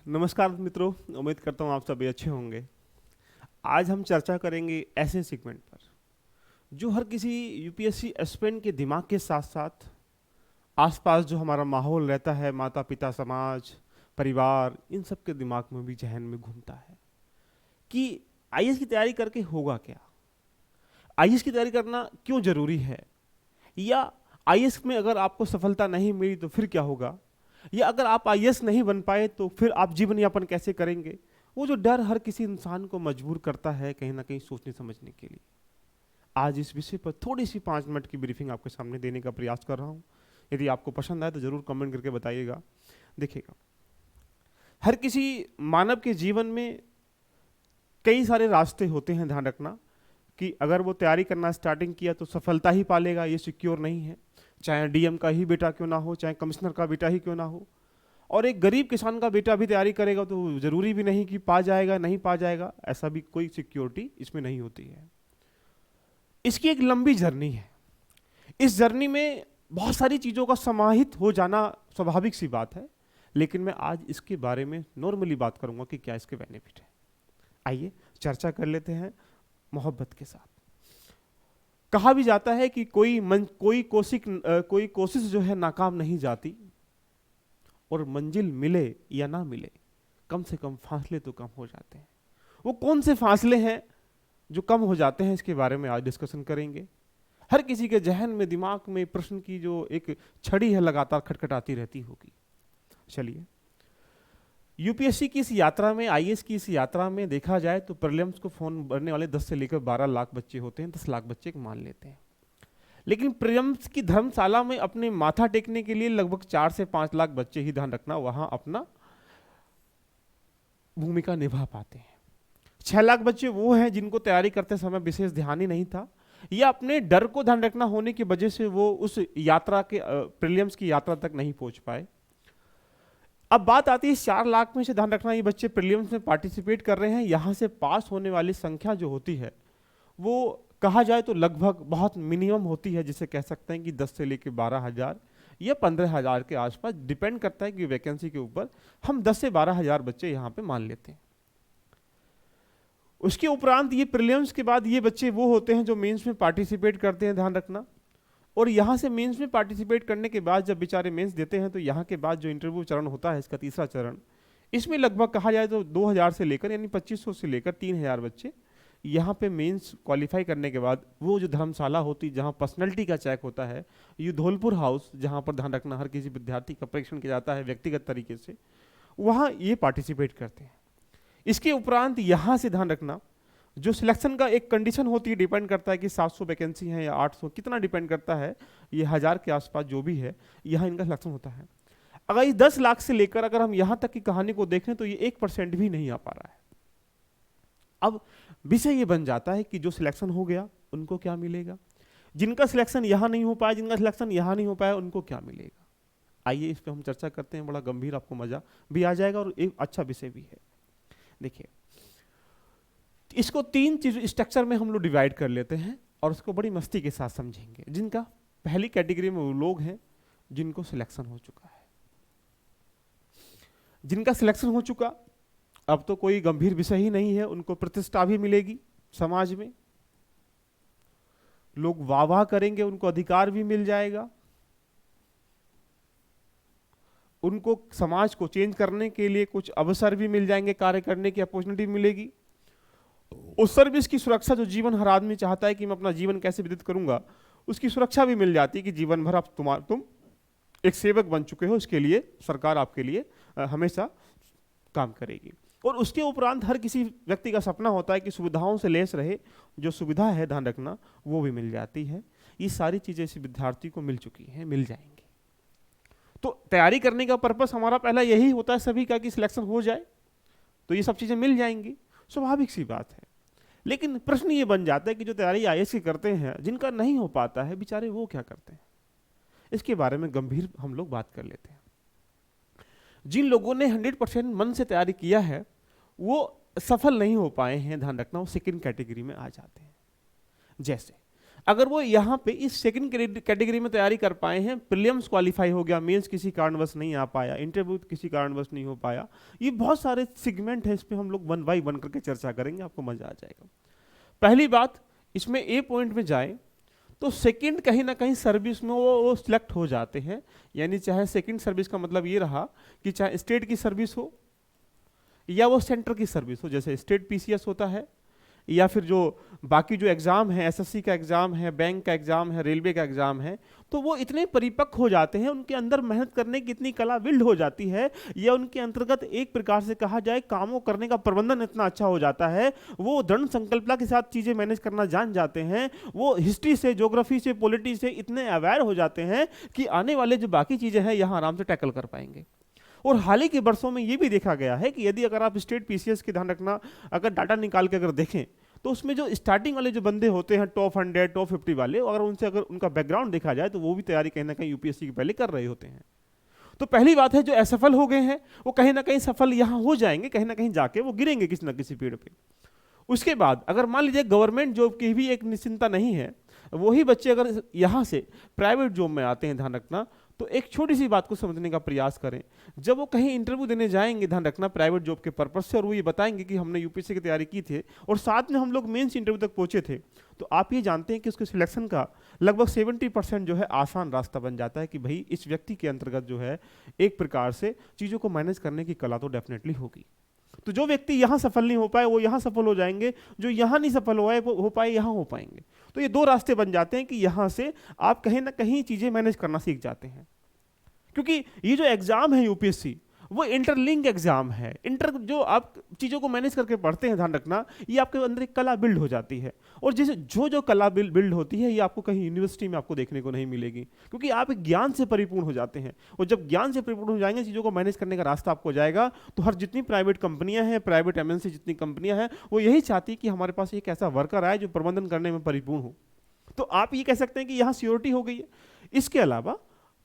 नमस्कार मित्रों, उम्मीद करता हूँ आप सभी अच्छे होंगे। आज हम चर्चा करेंगे ऐसे सेगमेंट पर जो हर किसी यूपीएससी एस्पिरेंट के दिमाग के साथ साथ आसपास जो हमारा माहौल रहता है, माता पिता, समाज, परिवार, इन सब के दिमाग में भी, जहन में घूमता है कि आईएएस की तैयारी करके होगा क्या, आईएएस की तैयारी करना क्यों जरूरी है, या आईएएस में अगर आपको सफलता नहीं मिली तो फिर क्या होगा, या अगर आप आईएएस नहीं बन पाए तो फिर आप जीवन यापन कैसे करेंगे। वो जो डर हर किसी इंसान को मजबूर करता है कहीं ना कहीं सोचने समझने के लिए। आज इस विषय पर थोड़ी सी 5 मिनट की ब्रीफिंग आपके सामने देने का प्रयास कर रहा हूँ। यदि आपको पसंद आए तो जरूर कमेंट करके बताइएगा। देखिएगा, हर किसी मानव के जीवन में कई सारे रास्ते होते हैं। ध्यान रखना कि अगर वो तैयारी करना स्टार्टिंग किया तो सफलता ही पालेगा, ये सिक्योर नहीं है। चाहे डीएम का ही बेटा क्यों ना हो, चाहे कमिश्नर का बेटा ही क्यों ना हो, और एक गरीब किसान का बेटा भी तैयारी करेगा तो जरूरी भी नहीं कि पा जाएगा, नहीं पा जाएगा, ऐसा भी कोई सिक्योरिटी इसमें नहीं होती है। इसकी एक लंबी जर्नी है। इस जर्नी में बहुत सारी चीज़ों का समाहित हो जाना स्वाभाविक सी बात है, लेकिन मैं आज इसके बारे में नॉर्मली बात करूंगा कि क्या इसके बेनिफिट है। आइए चर्चा कर लेते हैं मोहब्बत के साथ। कहा भी जाता है कि कोई कोशिश जो है नाकाम नहीं जाती, और मंजिल मिले या ना मिले, कम से कम फासले तो कम हो जाते हैं। वो कौन से फासले हैं जो कम हो जाते हैं, इसके बारे में आज डिस्कशन करेंगे। हर किसी के जहन में, दिमाग में प्रश्न की जो एक छड़ी है लगातार खटखटाती रहती होगी। चलिए, यूपीएससी की इस यात्रा में, आईएएस की इस यात्रा में देखा जाए तो प्रीलिम्स को फॉर्म भरने वाले 10 से लेकर 12 लाख बच्चे होते हैं। 10 लाख बच्चे मान लेते हैं, लेकिन प्रीलिम्स की धर्मशाला में अपने माथा टेकने के लिए लगभग 4 से 5 लाख बच्चे ही, ध्यान रखना, वहां अपना भूमिका निभा पाते हैं। 6 लाख बच्चे वो हैं जिनको तैयारी करते समय विशेष ध्यान ही नहीं था, या अपने डर को ध्यान रखना होने की वजह से वो उस यात्रा के, प्रीलिम्स की यात्रा तक नहीं पहुंच पाए। अब बात आती है 4 लाख में से, ध्यान रखना, ये बच्चे प्रीलिम्स में पार्टिसिपेट कर रहे हैं। यहां से पास होने वाली संख्या जो होती है वो कहा जाए तो लगभग बहुत मिनिमम होती है, जिसे कह सकते हैं कि 10 से लेकर 12,000 या 15,000 के आसपास, डिपेंड करता है कि वैकेंसी के ऊपर। हम 10 से 12,000 बच्चे यहाँ पे मान लेते हैं। उसके उपरांत ये प्रीलिम्स के बाद ये बच्चे वो होते हैं जो मेंस में पार्टिसिपेट करते हैं, ध्यान रखना। और यहाँ से मेंस में पार्टिसिपेट करने के बाद जब बेचारे मेंस देते हैं तो यहाँ के बाद जो इंटरव्यू चरण होता है, इसका तीसरा चरण, इसमें लगभग कहा जाए तो 2,000 से लेकर, यानी 2,500 से लेकर 3,000 बच्चे यहाँ पे मेंस क्वालिफाई करने के बाद वो जो धर्मशाला होती है जहाँ पर्सनैलिटी का चेक होता है, ये धौलपुर हाउस, जहाँ पर ध्यान रखना हर किसी विद्यार्थी का परीक्षण किया जाता है व्यक्तिगत तरीके से, वहाँ ये पार्टिसिपेट करते हैं। इसके उपरांत यहाँ से ध्यान रखना, जो सिलेक्शन का एक कंडीशन होती है, डिपेंड करता है कि 700 वैकेंसी है या 800, कितना डिपेंड करता है, ये 1,000 के आसपास जो भी है, यहाँ इनका सिलेक्शन होता है। अगर इस 10 लाख से लेकर अगर हम यहाँ तक की कहानी को देखें तो ये 1% भी नहीं आ पा रहा है। अब विषय ये बन जाता है कि जो सिलेक्शन हो गया उनको क्या मिलेगा, जिनका सिलेक्शन यहाँ नहीं हो पाया, जिनका सिलेक्शन यहाँ नहीं हो पाया, उनको क्या मिलेगा। आइए इस पे हम चर्चा करते हैं, बड़ा गंभीर, आपको मजा भी आ जाएगा और एक अच्छा विषय भी है। देखिए, इसको 3 चीज स्ट्रक्चर में हम लोग डिवाइड कर लेते हैं और उसको बड़ी मस्ती के साथ समझेंगे। जिनका पहली कैटेगरी में वो लोग हैं जिनको सिलेक्शन हो चुका है। जिनका सिलेक्शन हो चुका, अब तो कोई गंभीर विषय ही नहीं है, उनको प्रतिष्ठा भी मिलेगी समाज में, लोग वाह वाह करेंगे, उनको अधिकार भी मिल जाएगा, उनको समाज को चेंज करने के लिए कुछ अवसर भी मिल जाएंगे, कार्य करने की अपॉर्चुनिटी मिलेगी। उस सर्विस की सुरक्षा जो जीवन हर आदमी चाहता है कि मैं अपना जीवन कैसे व्यतीत करूंगा, उसकी सुरक्षा भी मिल जाती है कि जीवन भर अब तुम एक सेवक बन चुके हो, इसके लिए सरकार आपके लिए हमेशा काम करेगी। और उसके उपरांत हर किसी व्यक्ति का सपना होता है कि सुविधाओं से लैस रहे, जो सुविधा है ध्यान रखना वो भी मिल जाती है। ये सारी चीजें इस विद्यार्थी को मिल चुकी हैं, मिल जाएंगी। तो तैयारी करने का पर्पस हमारा पहला यही होता है सभी का कि सिलेक्शन हो जाए, तो ये सब चीजें मिल जाएंगी, स्वाभाविक सी बात है। लेकिन प्रश्न ये बन जाता है कि जो तैयारी आईएएस की करते हैं, जिनका नहीं हो पाता है, बेचारे वो क्या करते हैं। इसके बारे में गंभीर हम लोग बात कर लेते हैं। जिन लोगों ने 100% मन से तैयारी किया है वो सफल नहीं हो पाए हैं, ध्यान रखना, वो सेकंड कैटेगरी में आ जाते हैं। जैसे अगर वो यहाँ पे इस सेकंड कैटेगरी में तैयारी कर पाए हैं, प्रीलिम्स क्वालिफाई हो गया, मेंस किसी कारणवश नहीं आ पाया, इंटरव्यू किसी कारणवश नहीं हो पाया, ये बहुत सारे सेगमेंट हैं, इस पे हम लोग वन बाई वन करके चर्चा करेंगे, आपको मजा आ जाएगा। पहली बात, इसमें ए पॉइंट में जाए तो सेकंड कहीं ना कहीं सर्विस में वो सिलेक्ट हो जाते हैं। यानी चाहे सेकंड सर्विस का मतलब ये रहा कि चाहे स्टेट की सर्विस हो या वो सेंटर की सर्विस हो, जैसे स्टेट पीसीएस होता है, या फिर जो बाकी जो एग्जाम है, एसएससी का एग्जाम है, बैंक का एग्जाम है, रेलवे का एग्जाम है, तो वो इतने परिपक्व हो जाते हैं, उनके अंदर मेहनत करने की इतनी कला बिल्ड हो जाती है, या उनके अंतर्गत एक प्रकार से कहा जाए कामों करने का प्रबंधन इतना अच्छा हो जाता है, वो दृढ़ संकल्पना के साथ चीजें मैनेज करना जान जाते हैं, वो हिस्ट्री से, ज्योग्राफी से, पॉलिटी से इतने अवेयर हो जाते हैं कि आने वाले जो बाकी चीजें हैं यहाँ आराम से टैकल कर पाएंगे। और हाल ही के वर्षों में ये भी देखा गया है कि यदि अगर आप स्टेट पीसीएस की ध्यान रखना, अगर डाटा निकाल के अगर देखें तो उसमें जो स्टार्टिंग वाले जो बंदे होते हैं टॉप 100 टॉप 50 वाले, अगर उनसे अगर उनका बैकग्राउंड देखा जाए तो वो भी तैयारी कहीं ना कहीं यूपीएससी की पहले कर रहे होते हैं। तो पहली बात है, जो असफल हो गए हैं वो कहीं ना कहीं सफल यहाँ हो जाएंगे, कहीं ना कहीं जाके वो गिरेंगे किसी ना किसी पेड़ पे। उसके बाद अगर मान लीजिए गवर्नमेंट जॉब की भी एक निश्चिंता नहीं है, वही बच्चे अगर यहाँ से प्राइवेट जॉब में आते हैं, ध्यान रखना, तो एक छोटी सी बात को समझने का प्रयास करें। जब वो कहीं इंटरव्यू देने जाएंगे, ध्यान रखना, प्राइवेट जॉब के पर्पज से, और वो ये बताएंगे कि हमने यूपीएससी की तैयारी की थी और साथ में हम लोग मेंस इंटरव्यू तक पहुंचे थे, तो आप ये जानते हैं कि उसके सिलेक्शन का लगभग 70% जो है आसान रास्ता बन जाता है कि भाई इस व्यक्ति के अंतर्गत जो है एक प्रकार से चीज़ों को मैनेज करने की कला तो डेफिनेटली होगी। तो जो व्यक्ति यहाँ सफल नहीं हो पाए वो यहाँ सफल हो जाएंगे, जो यहाँ नहीं सफल हो पाए यहाँ हो पाएंगे। तो ये दो रास्ते बन जाते हैं कि यहाँ से आप कहीं ना कहीं चीजें मैनेज करना सीख जाते हैं, क्योंकि ये जो एग्जाम है यूपीएससी वो इंटरलिंक एग्जाम है। जो आप चीज़ों को मैनेज करके पढ़ते हैं, ध्यान रखना, ये आपके अंदर एक कला बिल्ड हो जाती है, और जैसे जो कला बिल्ड होती है ये आपको कहीं यूनिवर्सिटी में आपको देखने को नहीं मिलेगी, क्योंकि आप ज्ञान से परिपूर्ण हो जाते हैं, और जब ज्ञान से परिपूर्ण हो जाएंगे चीज़ों को मैनेज करने का रास्ता आपको जाएगा। तो हर जितनी प्राइवेट कंपनियां हैं, प्राइवेट एमएनसी जितनी कंपनियां हैं, वो यही चाहती है कि हमारे पास एक ऐसा वर्कर आए जो प्रबंधन करने में परिपूर्ण हो। तो आप ये कह सकते हैं कि यहाँ सियोरिटी हो गई है। इसके अलावा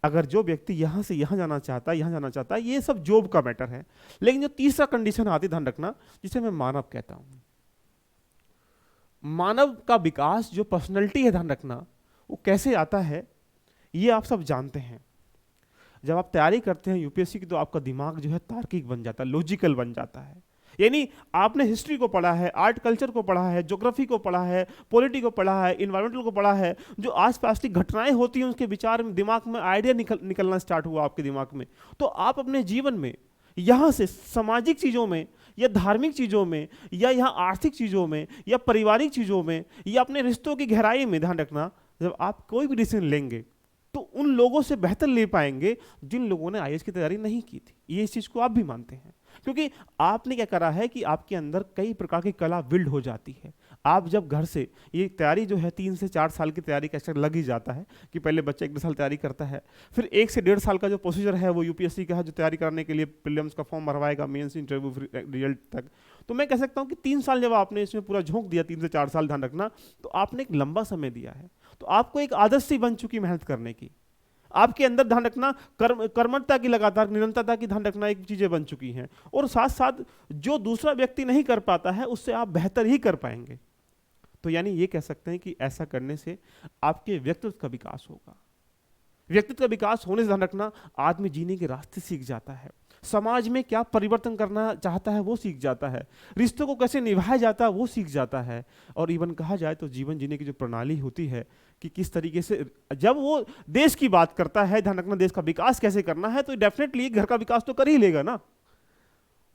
अगर जो व्यक्ति यहाँ से यहाँ जाना चाहता है, यहाँ जाना चाहता है, ये सब जॉब का मैटर है। लेकिन जो तीसरा कंडीशन आती है, ध्यान रखना, जिसे मैं मानव कहता हूं, मानव का विकास, जो पर्सनैलिटी है, ध्यान रखना, वो कैसे आता है ये आप सब जानते हैं। जब आप तैयारी करते हैं यूपीएससी की तो आपका दिमाग जो है तार्किक बन जाता है, लॉजिकल बन जाता है। यानी आपने हिस्ट्री को पढ़ा है, आर्ट कल्चर को पढ़ा है, ज्योग्राफी को पढ़ा है, पॉलिटी को पढ़ा है, इन्वायरमेंटल को पढ़ा है, जो आसपास की घटनाएं होती हैं उसके विचार में, दिमाग में आइडिया निकलना स्टार्ट हुआ आपके दिमाग में, तो आप अपने जीवन में यहाँ से सामाजिक चीज़ों में या धार्मिक चीज़ों में या यहाँ आर्थिक चीज़ों में या पारिवारिक चीज़ों में या अपने रिश्तों की गहराई में, ध्यान रखना, जब आप कोई भी डिसीजन लेंगे तो उन लोगों से बेहतर ले पाएंगे जिन लोगों ने आईएएस की तैयारी नहीं की थी। ये इस चीज़ को आप भी मानते हैं, क्योंकि आपने क्या करा है कि आपके अंदर कई प्रकार की कला बिल्ड हो जाती है। आप जब घर से ये तैयारी जो है 3 से 4 साल की तैयारी का लग ही जाता है कि पहले बच्चा 1-2 साल तैयारी करता है, फिर 1 से 1.5 साल का जो प्रोसीजर है वो यूपीएससी का है, जो तैयारी करने के लिए प्रीलिम्स का फॉर्म भरवाएगा, मेंस इंटरव्यू रिजल्ट तक। तो मैं कह सकता हूँ कि 3 साल जब आपने इसमें पूरा झोंक दिया, 3 से 4 साल, ध्यान रखना, तो आपने एक लंबा समय दिया है, तो आपको एक आदत सी बन चुकी मेहनत करने की। आपके अंदर, ध्यान रखना, कर्मठता की, लगातार निरंतरता की, ध्यान रखना, एक चीजें बन चुकी हैं, और साथ साथ जो दूसरा व्यक्ति नहीं कर पाता है उससे आप बेहतर ही कर पाएंगे। तो यानी ये कह सकते हैं कि ऐसा करने से आपके व्यक्तित्व का विकास होगा। व्यक्तित्व का विकास होने से, ध्यान रखना, आदमी जीने के रास्ते सीख जाता है, समाज में क्या परिवर्तन करना चाहता है वो सीख जाता है, रिश्तों को कैसे निभाया जाता है वो सीख जाता है, और इवन कहा जाए तो जीवन जीने की जो प्रणाली होती है कि किस तरीके से जब वो देश की बात करता है, ध्यान रखना, देश का विकास कैसे करना है, तो डेफिनेटली घर का विकास तो कर ही लेगा ना।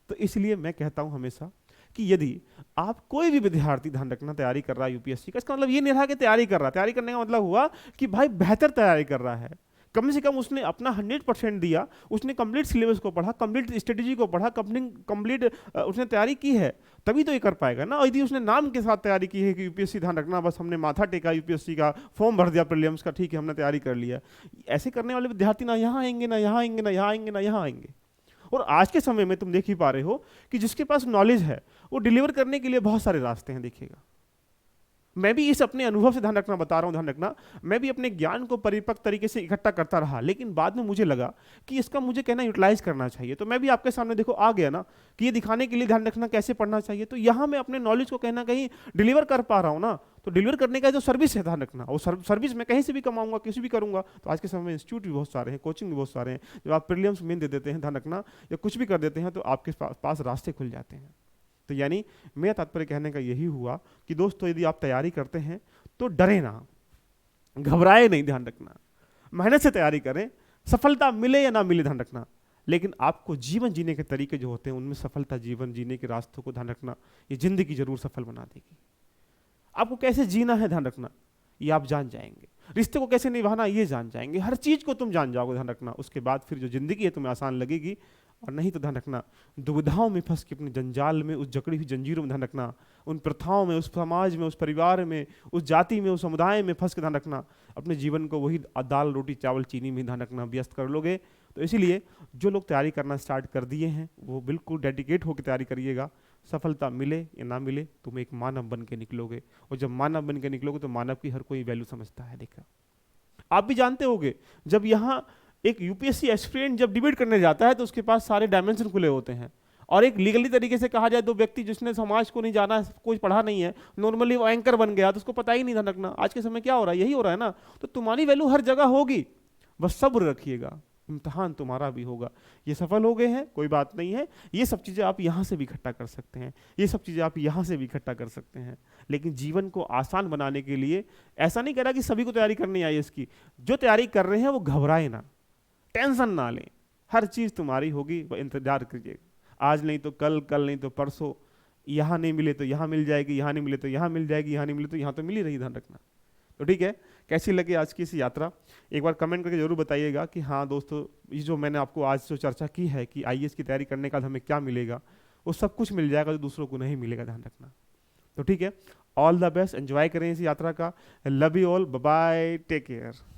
तो इसलिए मैं कहता हूं हमेशा कि यदि आप कोई भी विद्यार्थी, ध्यान रखना, तैयारी कर रहा है यूपीएससी का, इसका मतलब ये नहीं रहा कि तैयारी कर रहा है। तैयारी करने का मतलब हुआ कि भाई बेहतर तैयारी कर रहा है, कम से कम उसने अपना 100% दिया, उसने कंप्लीट सिलेबस को पढ़ा, कंप्लीट स्ट्रेटेजी को पढ़ा, कंप्लीट उसने तैयारी की है, तभी तो ये कर पाएगा ना। और यदि उसने नाम के साथ तैयारी की है कि यूपीएससी, ध्यान रखना, बस हमने माथा टेका, यूपीएससी का फॉर्म भर दिया प्रीलिम्स का, ठीक है हमने तैयारी कर लिया, ऐसे करने वाले विद्यार्थी ना यहाँ आएंगे, ना यहाँ आएंगे, ना यहाँ आएंगे, ना यहाँ आएंगे। और आज के समय में तुम देख ही पा रहे हो कि जिसके पास नॉलेज है वो डिलीवर करने के लिए बहुत सारे रास्ते हैं। देखिएगा, मैं भी इस अपने अनुभव से ध्यान रखना बता रहा हूं, ध्यान रखना, मैं भी अपने ज्ञान को परिपक्व तरीके से इकट्ठा करता रहा, लेकिन बाद में मुझे लगा कि इसका मुझे कहना यूटिलाइज करना चाहिए। तो मैं भी आपके सामने देखो आ गया ना कि ये दिखाने के लिए ध्यान रखना कैसे पढ़ना चाहिए। तो यहां मैं अपने नॉलेज को कहीं ना कहीं डिलीवर कर पा रहा हूं ना, तो डिलीवर करने का जो सर्विस है, ध्यान रखना, वो सर्विस मैं कहीं से भी कमाऊंगा, किसी भी करूंगा। तो आज के समय में इंस्टीट्यूट भी बहुत सारे हैं, कोचिंग भी बहुत सारे हैं। जब आप प्रीलिम्स मेन दे देते हैं, ध्यान रखना, या कुछ भी कर देते हैं, तो आपके पास रास्ते खुल जाते हैं। तो यानी मेरा तात्पर्य कहने का यही हुआ कि दोस्तों, यदि आप तैयारी करते हैं तो डरे ना, घबराए नहीं, ध्यान रखना, मेहनत से तैयारी करें, सफलता मिले या ना मिले ध्यान रखना, लेकिन आपको जीवन जीने के तरीके जो होते हैं उनमें सफलता, जीवन जीने के रास्तों को ध्यान रखना, ये जिंदगी जरूर सफल बना देगी। आपको कैसे जीना है ध्यान रखना, ये आप जान जाएंगे। रिश्ते को कैसे निभाना ये जान जाएंगे। हर चीज को तुम जान जाओगे, ध्यान रखना। उसके बाद फिर जो जिंदगी है तुम्हें आसान लगेगी। और नहीं तो ध्यान रखना, दुविधाओं में फंस के, अपने जंजाल में, उस जकड़ी हुई जंजीरों में, ध्यान रखना, उन प्रथाओं में, उस समाज में, उस परिवार में, उस जाति में, उस समुदाय में फंस के, ध्यान रखना, अपने जीवन को वही दाल रोटी चावल चीनी में, ध्यान रखना, व्यस्त कर लोगे। तो इसीलिए जो लोग तैयारी करना स्टार्ट कर दिए हैं वो बिल्कुल डेडिकेट होकर तैयारी करिएगा। सफलता मिले या ना मिले, तुम एक मानव बन के निकलोगे। और जब मानव बन के निकलोगे तो मानव की हर कोई वैल्यू समझता है। देखा, आप भी जानते होंगे, जब यहाँ एक यूपीएससी एस्पिरेंट जब डिबेट करने जाता है तो उसके पास सारे डायमेंशन खुले होते हैं। और एक लीगली तरीके से कहा जाए तो व्यक्ति जिसने समाज को नहीं जाना, कुछ पढ़ा नहीं है, नॉर्मली वो एंकर बन गया तो उसको पता ही नहीं, ध्यान रखना। आज के समय क्या हो रहा है, यही हो रहा है ना। तो तुम्हारी वैल्यू हर जगह होगी, बस सब्र रखिएगा, इम्तहान तुम्हारा भी होगा। ये सफल हो गए हैं, कोई बात नहीं है, ये सब चीज़ें आप यहाँ से भी इकट्ठा कर सकते हैं, ये सब चीज़ें आप यहाँ से भी इकट्ठा कर सकते हैं। लेकिन जीवन को आसान बनाने के लिए ऐसा नहीं कह रहा कि सभी को तैयारी करनी आई इसकी। जो तैयारी कर रहे हैं वो घबराए ना, टेंशन ना लें, हर चीज़ तुम्हारी होगी, इंतजार कीजिएगा। आज नहीं तो कल, कल नहीं तो परसों, यहाँ नहीं मिले तो यहाँ मिल जाएगी, यहाँ नहीं मिले तो यहाँ मिल जाएगी, यहाँ नहीं मिले तो यहाँ तो मिल ही रही, ध्यान रखना। तो ठीक है, कैसी लगी आज की इस यात्रा, एक बार कमेंट करके जरूर बताइएगा कि हाँ दोस्तों, ये जो मैंने आपको आज जो चर्चा की है कि आईएएस की तैयारी करने का हमें क्या मिलेगा, वो सब कुछ मिल जाएगा जो दूसरों को नहीं मिलेगा, ध्यान रखना। तो ठीक है, ऑल द बेस्ट, एंजॉय करें इस यात्रा का। Love you all, bye bye, take care.